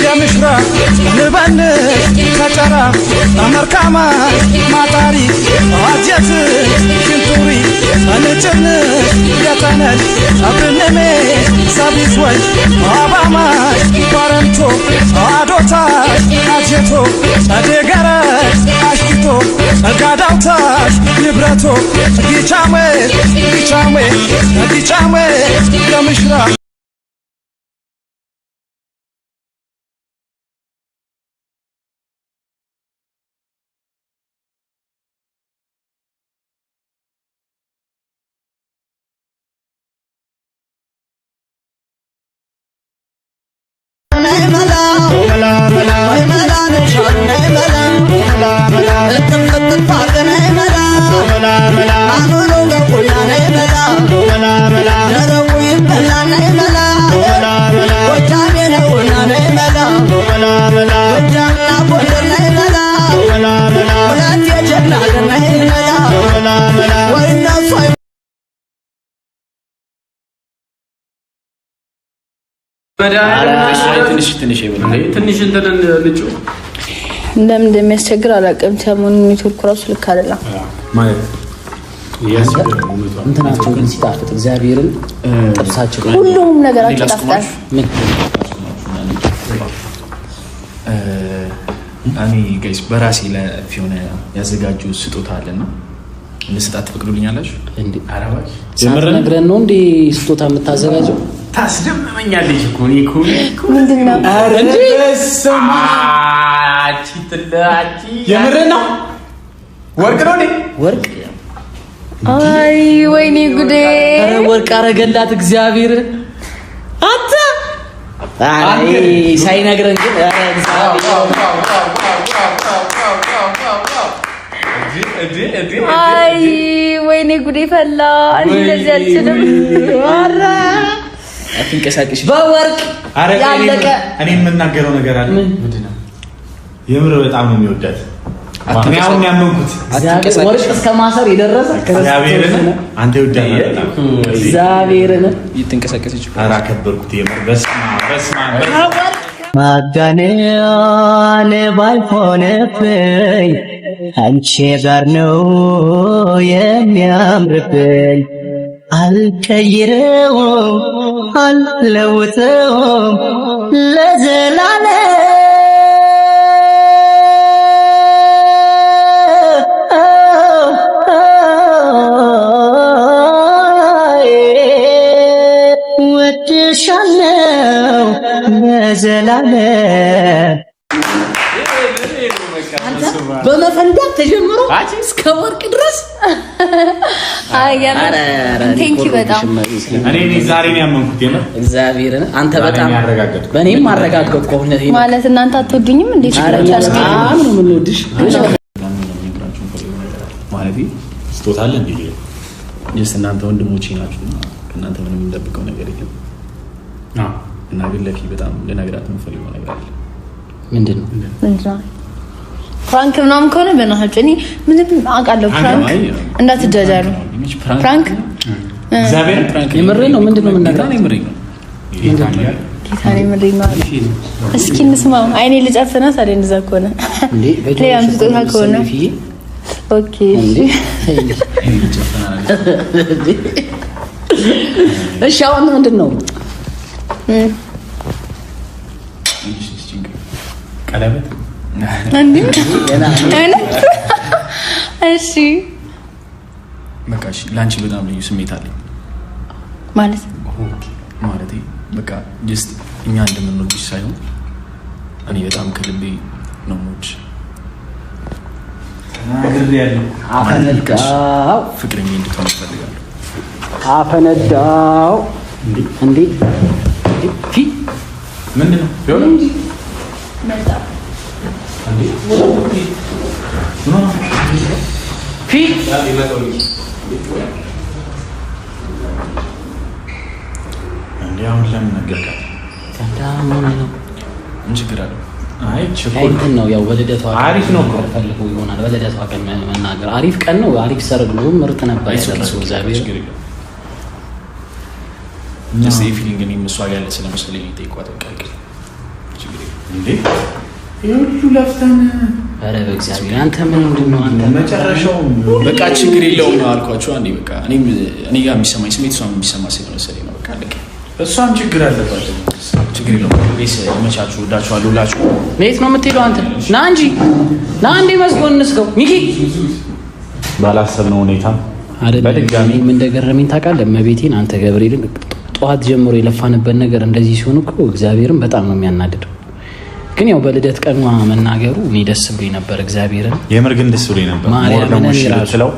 يمشرا نبان كترا أمركما مطاري عجيت كنتوري أنجن يتنج أبنمي سابيزوي أباما بارنتو أدوتاش أجيتو أدقرش أشكيتو أقادوتاش نبرتو جيشامي يمشرا ትንሽ ልጩ ለምን እንደሚያስቸግር አላውቅም። ሰሞኑን ኔትወርክ ራሱ ልክ አይደለም ማለት እንትናቸው ግን ሲጣፍጥ እግዚአብሔርን ጥብሳቸው ሁሉም ነገራቸው ይጣፍጣል። እኔ ጋይስ በራሴ ለፊዮና ያዘጋጁ ስጦታ አለና ለስጣት ፍቅዱልኛላችሁ እንዴ? አረባሽ ነግረን ነው እንዴ ስጦታ የምታዘጋጀው? ታስደምመኛለች እኮ ምንድነው? እንዴ ሰማች ትላቺ የምር ነው? ወርቅ ነው እንዴ? ወርቅ አይ ወይኔ ጉዴ! አረ ወርቅ አረገላት እግዚአብሔር። አንተ አይ ሳይነግረን ግን አረ አይ ወይኔ ጉዴ ፈላ። እንደዚህ አልችልም። አረ አትንቀሳቀሽ በወርቅ ያለቀ እኔ የምናገረው ነገር አለ። ምንድነው? የምር በጣም ነው የሚወዳት። አትኛውን ያመንኩት ወርቅ እስከ ማሰር የደረሰ እግዚአብሔርን አንተ ይወዳል እግዚአብሔርን ይተንቀሳቀሰች አራ ከበርኩት የምር በስማ ማጋኔን ባይሆንብኝ አንቺ ጋር ነው የሚያምርብኝ። አልቀይረውም አልለውጠውም ለዘላለም ወድሻለው ለዘላለም። በመፈንዳት ተጀምሮ እስከ ወርቅ ድረስ አያረ ቴንኪ በጣም እኔ ዛሬ ነው ያመንኩት የምር እግዚአብሔርን አንተ በጣም በእኔም አረጋገጥኩ ማለት እናንተ አትወዱኝም እንዴ? በጣም ነው የምንወድሽ ማለት ስጦታ አለ እንዴ? እናንተ ወንድሞቼ ናችሁ። ከእናንተ ምንም እንደብቀው ነገር የለም። እና ግን ለኪ በጣም ለነገራት የምፈልገው ነገር አለ። ምንድነው? ፍራንክ ምናምን ከሆነ በእናትህ እኔ ምንም አውቃለሁ። ፍራንክ እንዳትጃጃሉ። ፍራንክ እግዚአብሔር ፍራንክ የምሬን ነው። ምንድነው የምንነግረው? የምሬን ነው። ጌታኔ ምንድን ነው? እስኪ እንስማው። አይኔ ልጨፍና ታዲያ እንደዛ ከሆነ እንዴ ለያም ስጦታ ከሆነ ኦኬ እሺ አሁን ምንድን ነው? ቀለበት አንዴ እሺ በቃ እሺ። ላንቺ በጣም ልዩ ስሜት አለኝ ማለት ማለት በቃ ጀስት እኛ እንደምንወድሽ ሳይሆን እኔ በጣም ከልቤ ነው የምወድሽ። አፈነዳው ፍቅረኛ እንድትሆን እፈልጋለሁ። አፈነዳው እንዴ ፊ ምንድነው ቢሆን እንጂ መጣ እንዴ ፊ እንዴ አሁን ለምን ነገርካት? ታዳሙ ነው ምን ችግር አለው? አይ እንትን ነው ያው በልደቷ አሪፍ ነው እኮ ፈልጎ ይሆናል። በልደቷ ቀን መናገር አሪፍ ቀን ነው። አሪፍ ሰርግ ነው። ምርጥ ነበር ያደረገው እግዚአብሔር። ደስ ፊሊንግ እኔ መስዋ ያለ ስለመሰለኝ ይጠይቋት በቃ ችግር እንዴ ይሁሉ ለፍተን አረ በእግዚአብሔር አንተ ምን እንደሆነ አንተ መጨረሻው በቃ ችግር የለውም አልኳችሁ። አንዴ በቃ እኔ ጋር የሚሰማኝ ስሜት እሷም የሚሰማ ስለመሰለኝ ነው። በቃ አለቀ። እሷም ችግር አለባት። ችግር የለውም። ቤስ መቻችሁ ወዳችኋለሁ ሁላችሁ። ቤት ነው የምትሄደው አንተ? ና እንጂ ና እንዴ መስጎን እንስገው ሚኪ። ባላሰብነው ሁኔታ በድጋሚ ምን እንደገረመኝ ታውቃለህ? መቤቴን አንተ ገብርኤልን ጠዋት ጀምሮ የለፋንበት ነገር እንደዚህ ሲሆን እኮ እግዚአብሔርን በጣም ነው የሚያናድደው። ግን ያው በልደት ቀኗ መናገሩ እኔ ደስ ብሎኝ ነበር። እግዚአብሔርን የምር ግን ደስ ብሎኝ ነበር። ማርያምን ይራስለው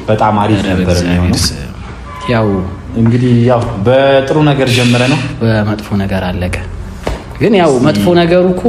በጣም አሪፍ ነበር ነው። ያው እንግዲህ ያው በጥሩ ነገር ጀመረ ነው በመጥፎ ነገር አለቀ። ግን ያው መጥፎ ነገሩ እኮ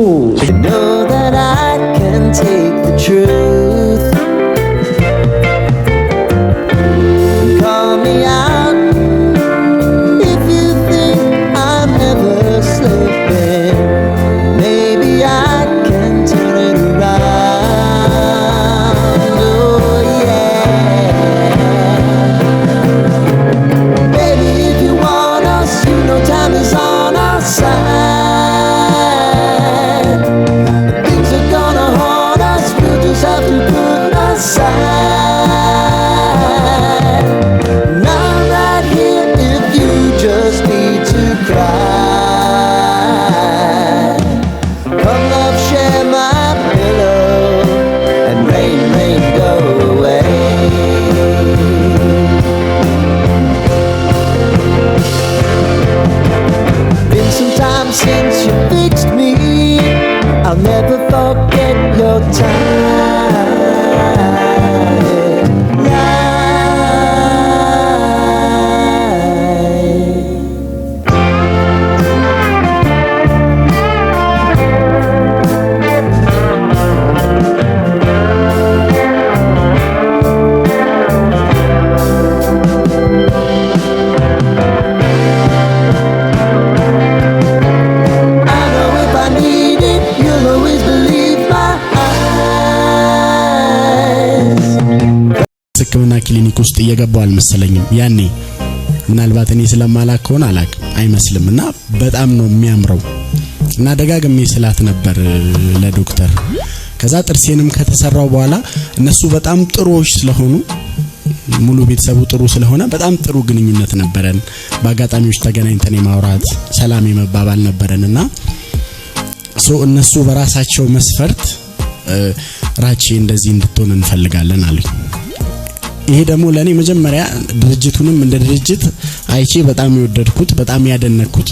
ሕክምና ክሊኒክ ውስጥ እየገባው አልመሰለኝም። ያኔ ምናልባት እኔ ስለማላክ ከሆነ አላክ አይመስልምና በጣም ነው የሚያምረው እና ደጋግሜ ስላት ነበር ለዶክተር። ከዛ ጥርሴንም ከተሰራው በኋላ እነሱ በጣም ጥሩዎች ስለሆኑ ሙሉ ቤተሰቡ ጥሩ ስለሆነ በጣም ጥሩ ግንኙነት ነበረን። በአጋጣሚዎች ተገናኝተን የማውራት ሰላም የመባባል ነበረንና እነሱ በራሳቸው መስፈርት ራቼ እንደዚህ እንድትሆን እንፈልጋለን አሉኝ። ይሄ ደግሞ ለኔ መጀመሪያ ድርጅቱንም እንደ ድርጅት አይቼ በጣም የወደድኩት በጣም ያደነኩት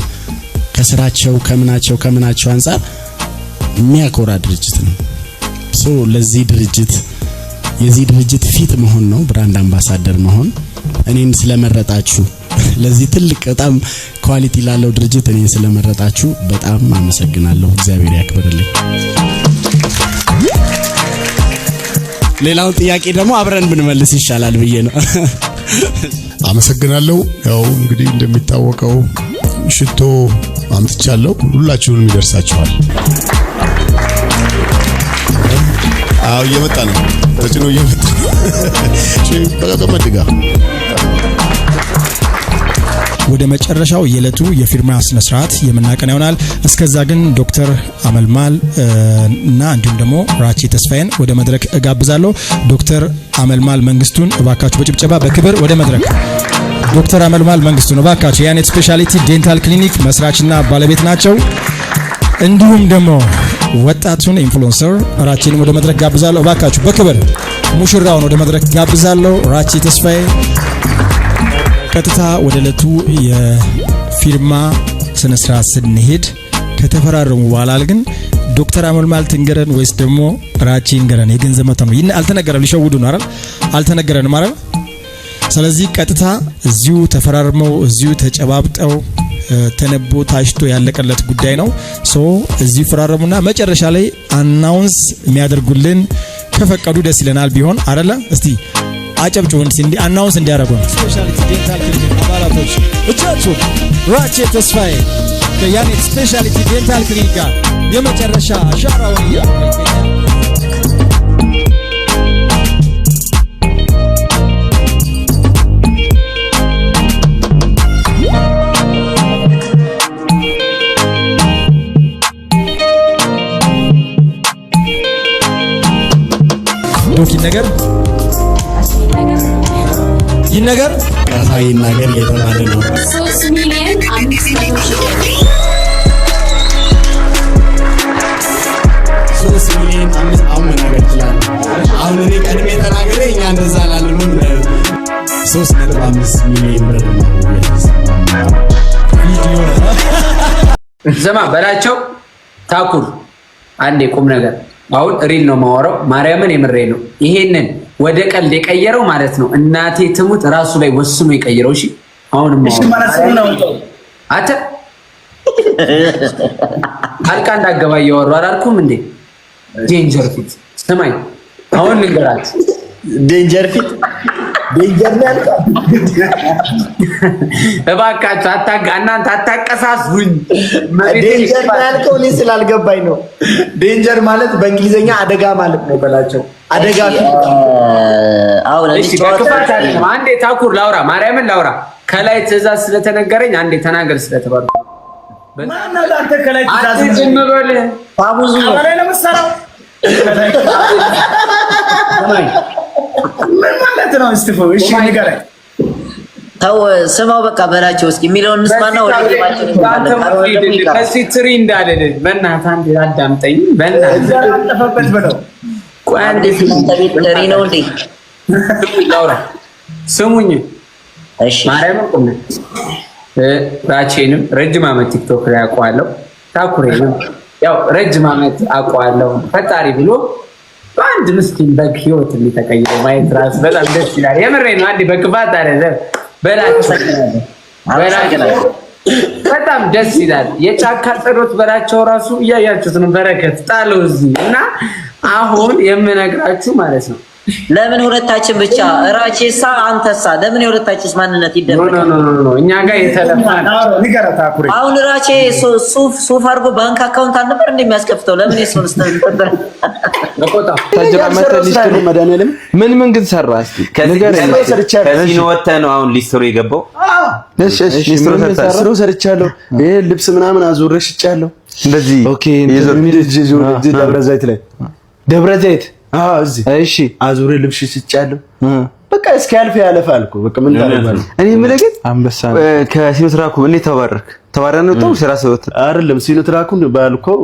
ከስራቸው ከምናቸው አንፃር የሚያኮራ ድርጅት ነው። ለዚህ ድርጅት የዚህ ድርጅት ፊት መሆን ነው ብራንድ አምባሳደር መሆን። እኔን ስለመረጣችሁ ለዚህ ትልቅ በጣም ኳሊቲ ላለው ድርጅት እኔን ስለመረጣችሁ በጣም አመሰግናለሁ። እግዚአብሔር ያክብርልኝ። ሌላውን ጥያቄ ደግሞ አብረን ብንመልስ ይሻላል ብዬ ነው። አመሰግናለሁ። ያው እንግዲህ እንደሚታወቀው ሽቶ አምጥቻለሁ፣ ሁላችሁንም ይደርሳችኋል። አው እየመጣ ነው፣ ተጭኖ እየመጣ በቃ ከመድጋ ወደ መጨረሻው የዕለቱ የፊርማ ስነ ስርዓት የምናቀና ይሆናል። እስከዛ ግን ዶክተር አመልማል እና እንዲሁም ደግሞ ራቼ ተስፋዬን ወደ መድረክ እጋብዛለሁ። ዶክተር አመልማል መንግስቱን እባካችሁ በጭብጨባ በክብር ወደ መድረክ። ዶክተር አመልማል መንግስቱን እባካችሁ የአይነት ስፔሻሊቲ ዴንታል ክሊኒክ መስራችና ባለቤት ናቸው። እንዲሁም ደግሞ ወጣቱን ኢንፍሉዌንሰር ራቼን ወደ መድረክ ጋብዛለሁ። እባካችሁ በክብር ሙሽራውን ወደ መድረክ ጋብዛለሁ። ራቼ ተስፋዬ ቀጥታ ወደ ዕለቱ የፊርማ ስነ ስርዓት ስንሄድ ከተፈራረሙ በኋላ ግን ዶክተር አመልማል ትንገረን ወይስ ደግሞ ራቼ እንገረን? የገንዘብ መጠኑ አልተነገረም። ሊሸውዱ ነው አይደል? አልተነገረንም አይደል? ስለዚህ ቀጥታ እዚሁ ተፈራርመው እዚሁ ተጨባብጠው ተነቦ ታሽቶ ያለቀለት ጉዳይ ነው። እዚሁ ፈራረሙና መጨረሻ ላይ አናውንስ የሚያደርጉልን ከፈቀዱ ደስ ይለናል ቢሆን አይደለ? እስቲ አጨብጭቡ እንዲ አናውንስ እንዲያደርጉ ነው። ስፔሻሊቲ ዴንታል ክሊኒክ አባላቶች እጃችሁ ራቼ ተስፋዬ ከያኔት ስፔሻሊቲ ዴንታል ክሊኒክ ጋር የመጨረሻ አሻራውን እያደረገ ይገኛል። ዶክ ይነገር ቃሳዊ ነገር እየተባለ ነው። 3 ሚሊዮን 500 ሺህ 3 ሚሊዮን 5 አሁን መናገር ይችላል። አሁን እኔ ቀድሜ ተናግሬ እኛ እንደዛ ላልሉን 3.5 ሚሊዮን ብር ነው። ዘማ በላቸው ታኩር አንዴ ቁም ነገር አሁን ሪል ነው ማወራው። ማርያምን የምሬ ነው። ይሄንን ወደ ቀልድ የቀየረው ማለት ነው እናቴ ትሙት ራሱ ላይ ወስኖ የቀየረው። እሺ አሁን ነው አተ አልቃ እንዳገባ እያወራሁ አላልኩም እንዴ? ዴንጀር ፊት ስማኝ፣ አሁን ልንገራት። ዴንጀር ፊት ዴንጀር ነው ያልከው። እባካችሁ እናንተ አታቀሳስሩኝ። ዴንጀር ነው ያልከው እኔ ስላልገባኝ ነው። ዴንጀር ማለት በእንግሊዘኛ አደጋ ማለት ነው በላቸው። አደጋ አሁን አንዴ ታኩር ላውራ፣ ማርያምን ላውራ። ከላይ ትእዛዝ ስለተነገረኝ አንዴ ተናገር ስለተባልኩ ማን ነው አንተ ከላይ ትእዛዝ ዝም በል አቡዙ አበላይ ለምሰራው ምን ማለት ነው? እስቲ እሺ ንገረኝ። ተው ስማው በቃ በላቸው እስኪ የሚለውን እንስማና ወደ ጌማችን እንገባለን። ከዚህ ትሪ እንዳልል በእናትህ አንዴ አዳምጠኝ። በእናትህ አጠፈበት በለው። ቆይ አንዴ ቤት ትሪ ነው እንዴ? ላውራ ስሙኝ። እሺ ማርያም ቆም ራቼንም ረጅም ዓመት ቲክቶክ ላይ አውቀዋለሁ። ታኩሬንም ያው ረጅም ዓመት አውቀዋለሁ። ፈጣሪ ብሎ በአንድ ምስኪን በግ ህይወት እንዲተቀየረ ማየት ራስ በጣም ደስ ይላል። የምሬ ነው። አንዴ በክፋት አይደለም በላቸው በጣም ደስ ይላል። የጫካ ጸሎት በላቸው ራሱ እያያችሁት ነው። በረከት ጣለው እዚህ እና አሁን የምነግራችሁ ማለት ነው። ለምን ሁለታችን ብቻ ራቼሳ አንተሳ ለምን የሁለታችንስ ማንነት ይደረጋል? ኖ እኛ ጋር የተለፋ ንገረታ ኩሪ አሁን ራቼ ሱፍ አድርጎ ባንክ አካውንት አልነበር እንደሚያስከፍተው ለምን እሱን ስተንተር ለቆጣ ምን ግን ሰራ እስቲ ከዚህ ወጥተህ ነው አሁን ሊስትሮ የገባው? እሺ ሊስትሮ ሰርቻለሁ። ይሄ ልብስ ምናምን አዙሬ ሽጫለሁ። እንደዚህ ኦኬ ደብረ ዘይት ላይ እዚህ እሺ አዙሬ ልብስ ሽጫለሁ። በቃ እስኪ ያልፍ ያለፋል እኮ በቃ ምን ታደርጋለህ? እኔ የምልህ ግን አንበሳ ከሲኖትራኩ እንዴት ተባረን ነው ተው ስራ ሰውት አይደለም። ሲኖትራኩን ባልከው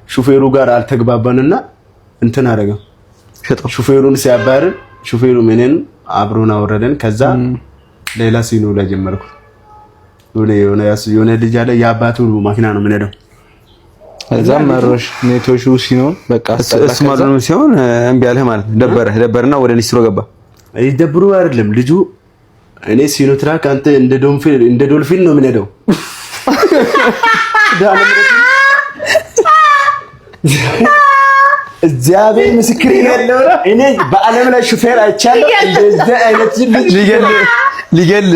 ሹፌሩ ጋር አልተግባባንና እንትን አደረገው ሸጠው። ሹፌሩን ሲያባር ሹፌሩ ምንን አብሮን አወረደን። ከዛ ሌላ ሲኖ ላይ ጀመርኩ። የሆነ ልጅ አለ የአባቱ ማኪና ነው የምንሄደው። እዛም መሮሽ ኔቶሹ ሲኖር በቃ እስማሉ ሲሆን እምቢ አለህ ማለት ነው። ደበረና ወደ ሊስትሮ ገባ። ይደብሩ አይደለም ልጁ እኔ ሲኖትራክ አንተ እንደ ዶልፊን ነው የምንሄደው። እግዚአብሔር ምስክሬ ነው። እኔ በዓለም ላይ ሹፌር አይቻለሁ እንደዚህ አይነት ልጅ ሊገል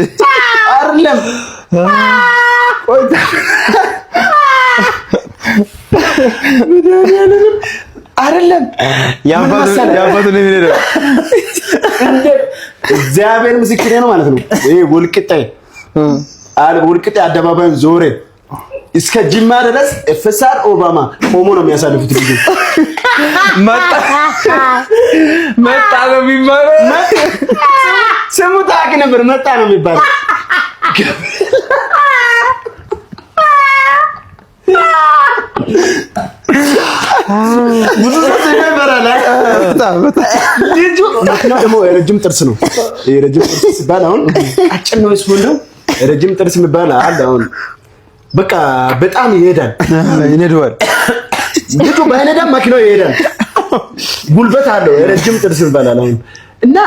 አይደለም አይደለም ያባቱ ነው የሚሄደው። እግዚአብሔር ምስክሬ ነው ማለት ነው። ይሄ ወልቂጤ አደባባይ ዞሬ እስከ ጅማ ድረስ ኤፍኤስአር ኦባማ ቆሞ ነው የሚያሳልፉት። ልጅ መጣ ነው የሚባለው። ስሙ ታውቅ ነበር። መጣ ነው የሚባለው። ብዙ ሰው ይበራል። ልጁ ደግሞ ረጅም ጥርስ ነው። ይሄ ረጅም ጥርስ ሲባል አሁን አጭር ነው እስኮንደው ረጅም ጥርስ የሚባል አለ። አሁን በቃ በጣም ይሄዳል፣ ይነዳዋል። ልጁ ባይነዳም መኪናው ይሄዳል። ጉልበት አለው። ረጅም ጥርስ ይባላል አሁን እና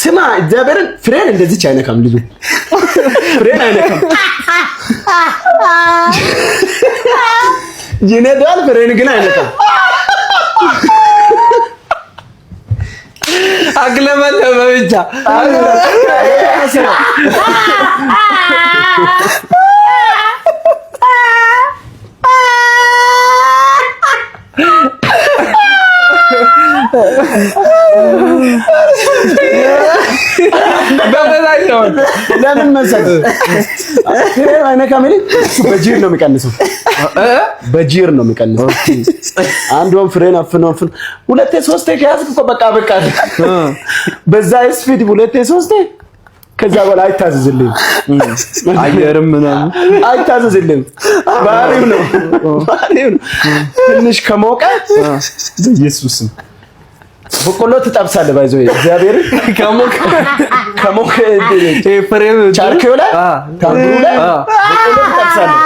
ስማ እግዚአብሔርን ፍሬን እንደዚህ አይነካም። ልጁ ፍሬን አይነካም። ይነዳል፣ ፍሬን ግን አይነካም። አግለመለመ ብቻ ለምን መሰለህ ፍሬም አይነካም ይልኝ በጂር ነው የሚቀንሰው በጂር ነው የሚቀንሰው አንዱን ፍሬን አፍኖ ሁለቴ ሶስቴ ከያዝክ እኮ በቃ በዛ ስፒድ ሁለቴ ሶስቴ ከዛ በላይ አይታዘዝልኝ አየርም ምናምን አይታዘዝልኝ ባህሪው ነው ትንሽ ከሞቀ ኢየሱስም በቆሎ ትጠብሳለህ ባይዘው እግዚአብሔር ከሞቀ ፍሬም ቻርኬው ላይ ታምሩ ላይ በቆሎ ትጠብሳለህ